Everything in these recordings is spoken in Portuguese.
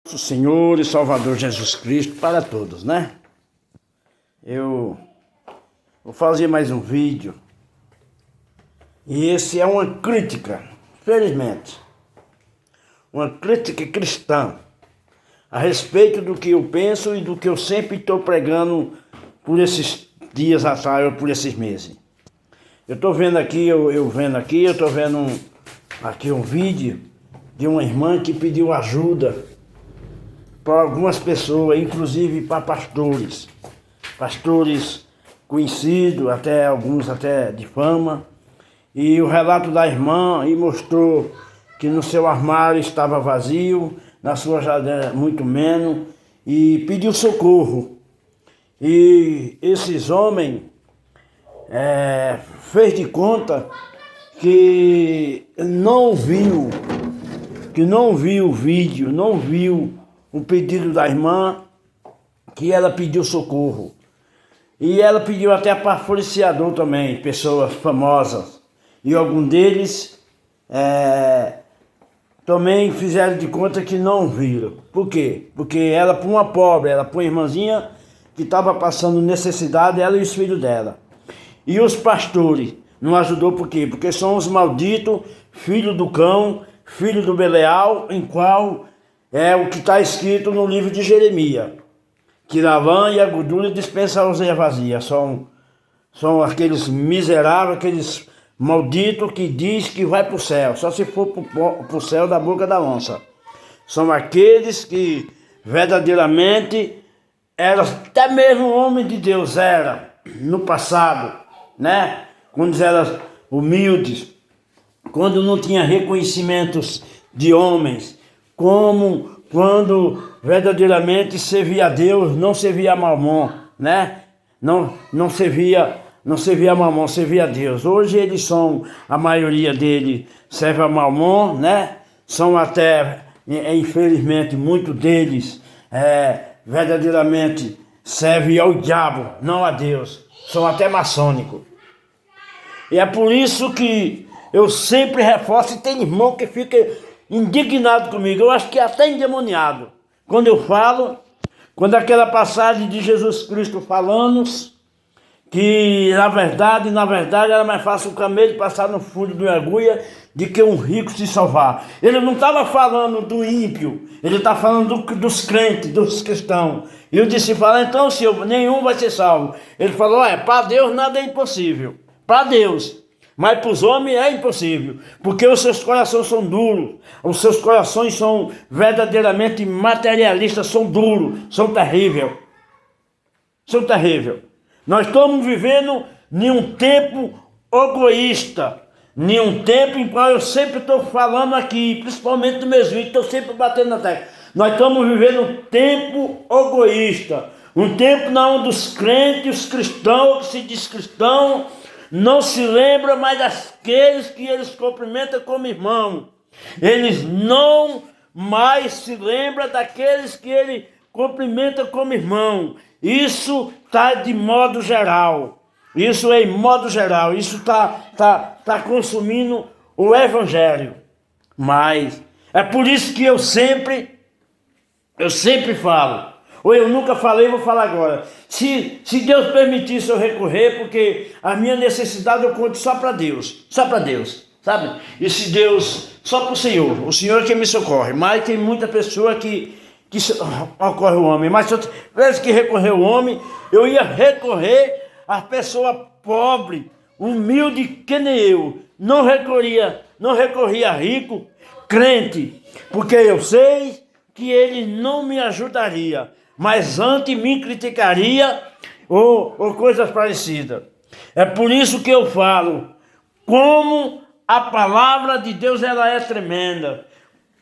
Nosso Senhor e Salvador Jesus Cristo para todos, né? Eu vou fazer mais um vídeo e esse é uma crítica, felizmente, uma crítica cristã a respeito do que eu penso e do que eu sempre estou pregando por esses dias atrás ou por esses meses. Eu estou vendo aqui, eu estou vendo aqui um vídeo de uma irmã que pediu ajuda para algumas pessoas, inclusive para pastores conhecidos, até alguns até de fama, e o relato da irmã e mostrou que no seu armário estava vazio, na sua geladeira muito menos, e pediu socorro. E esses homens fez de conta que não viu o vídeo, não viu o pedido da irmã, que ela pediu socorro. E ela pediu até para policiador também, pessoas famosas. E algum deles também fizeram de conta que não viram. Por quê? Porque ela, para uma pobre, ela para uma irmãzinha que estava passando necessidade, ela e os filhos dela. E os pastores não ajudou por quê? Porque são os malditos, filhos do cão, filho do Belial, em qual é o que está escrito no livro de Jeremias, que a lã e a gordura dispensa a useia vazia. São aqueles miseráveis, aqueles malditos que diz que vai para o céu, só se for para o céu da boca da onça. São aqueles que verdadeiramente eram, até mesmo homem de Deus era, no passado, né? Quando eram humildes, quando não tinha reconhecimentos de homens, como quando verdadeiramente servia a Deus, não servia a Mamon, né? Não servia a Mamon, servia a Deus. Hoje eles são, a maioria deles serve a Mamon, né? São até, infelizmente, muitos deles verdadeiramente servem ao diabo, não a Deus. São até maçônicos. E é por isso que eu sempre reforço, e tem irmão que fica indignado comigo, eu acho que é até endemoniado, quando eu falo, quando aquela passagem de Jesus Cristo falando que na verdade era mais fácil o camelo passar no fundo de uma agulha do que um rico se salvar. Ele não estava falando do ímpio, ele está falando dos crentes, dos cristãos. E eu disse, então senhor, nenhum vai ser salvo. Ele falou, para Deus nada é impossível, para Deus. Mas para os homens é impossível, porque os seus corações são duros, os seus corações são verdadeiramente materialistas, são duros, são terríveis. São terríveis. Nós estamos vivendo em um tempo egoísta, em um tempo em qual eu sempre estou falando aqui, principalmente nos meus vídeos, estou sempre batendo na tecla. Nós estamos vivendo um tempo egoísta, um tempo onde os crentes, os cristãos, que se diz cristão, não se lembra mais daqueles que eles cumprimentam como irmão. Eles não mais se lembram daqueles que ele cumprimenta como irmão. Isso está de modo geral. Isso é em modo geral. Isso está consumindo o evangelho. Mas é por isso que eu sempre falo. Ou eu nunca falei, vou falar agora. Se Deus permitisse eu recorrer, porque a minha necessidade eu conto só para Deus, sabe? E se Deus, só para o Senhor é que me socorre. Mas tem muita pessoa que socorre o homem. Mas se eu tivesse que recorrer ao homem, eu ia recorrer à pessoa pobre, humilde que nem eu. Não recorria a rico, crente, porque eu sei que ele não me ajudaria, mas antes me criticaria ou coisas parecidas. É por isso que eu falo, como a palavra de Deus ela é tremenda,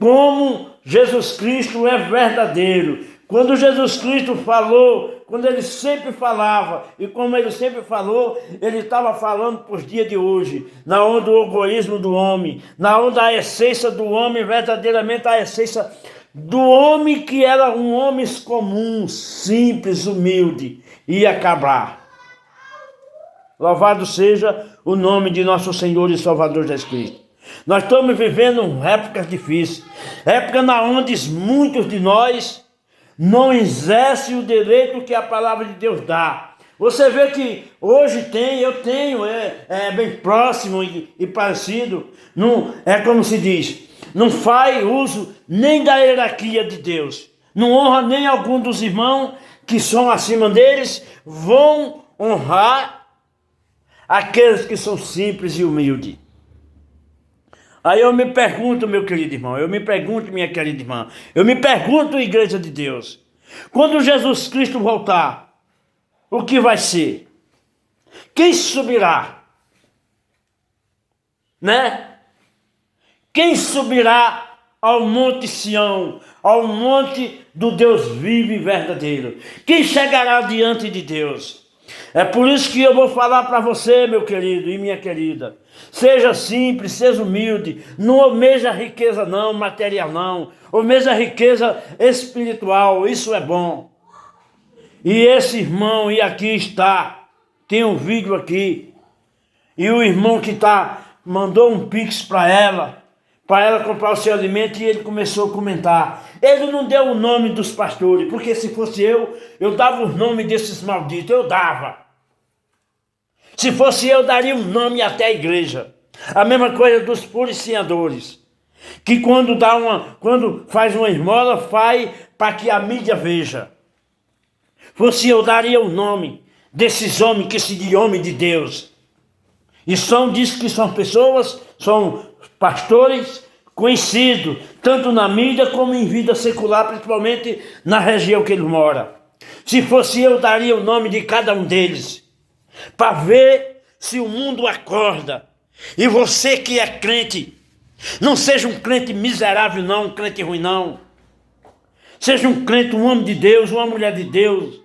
como Jesus Cristo é verdadeiro. Quando Jesus Cristo falou, quando ele sempre falava, e como ele sempre falou, ele estava falando para os dias de hoje, na onda do egoísmo do homem, na onda da essência do homem, verdadeiramente a essência do homem que era um homem comum, simples, humilde, ia acabar. Louvado seja o nome de nosso Senhor e Salvador Jesus Cristo. Nós estamos vivendo épocas difíceis, Época na onde muitos de nós não exercem o direito que a palavra de Deus dá. Você vê que hoje eu tenho, bem próximo e parecido, não, é como se diz, não faz uso nem da hierarquia de Deus, não honra nem algum dos irmãos que são acima deles, vão honrar aqueles que são simples e humildes. Aí eu me pergunto, meu querido irmão, eu me pergunto, minha querida irmã, eu me pergunto, igreja de Deus, quando Jesus Cristo voltar, o que vai ser? Quem subirá? Né? Quem subirá ao monte Sião, ao monte do Deus vivo e verdadeiro? Quem chegará diante de Deus? É por isso que eu vou falar para você, meu querido e minha querida. Seja simples, seja humilde, não almeja riqueza não, material não, almeja riqueza espiritual, isso é bom. E esse irmão, e aqui está, tem um vídeo aqui, e o irmão que mandou um pix para ela comprar o seu alimento, e ele começou a comentar. Ele não deu o nome dos pastores, porque se fosse eu dava o nome desses malditos, eu dava. Se fosse eu, daria um nome até a igreja. A mesma coisa dos policiadores, que quando faz uma esmola, faz para que a mídia veja. Fosse eu, daria o nome desses homens que se dizem homem de Deus. E diz que são pessoas, são pastores conhecidos, tanto na mídia como em vida secular, principalmente na região que ele mora. Se fosse eu, daria o nome de cada um deles, para ver se o mundo acorda. E você que é crente, não seja um crente miserável não, um crente ruim não. Seja um crente, um homem de Deus, uma mulher de Deus.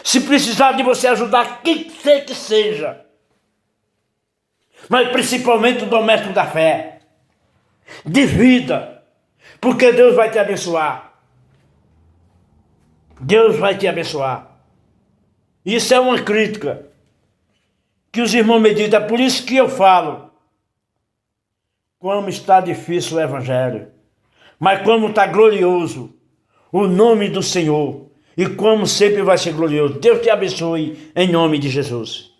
Se precisar de você ajudar, quem quer que seja, mas principalmente o doméstico da fé, de vida, porque Deus vai te abençoar. Deus vai te abençoar. Isso é uma crítica que os irmãos meditam. É por isso que eu falo como está difícil o evangelho, mas como está glorioso o nome do Senhor, e como sempre vai ser glorioso. Deus te abençoe em nome de Jesus.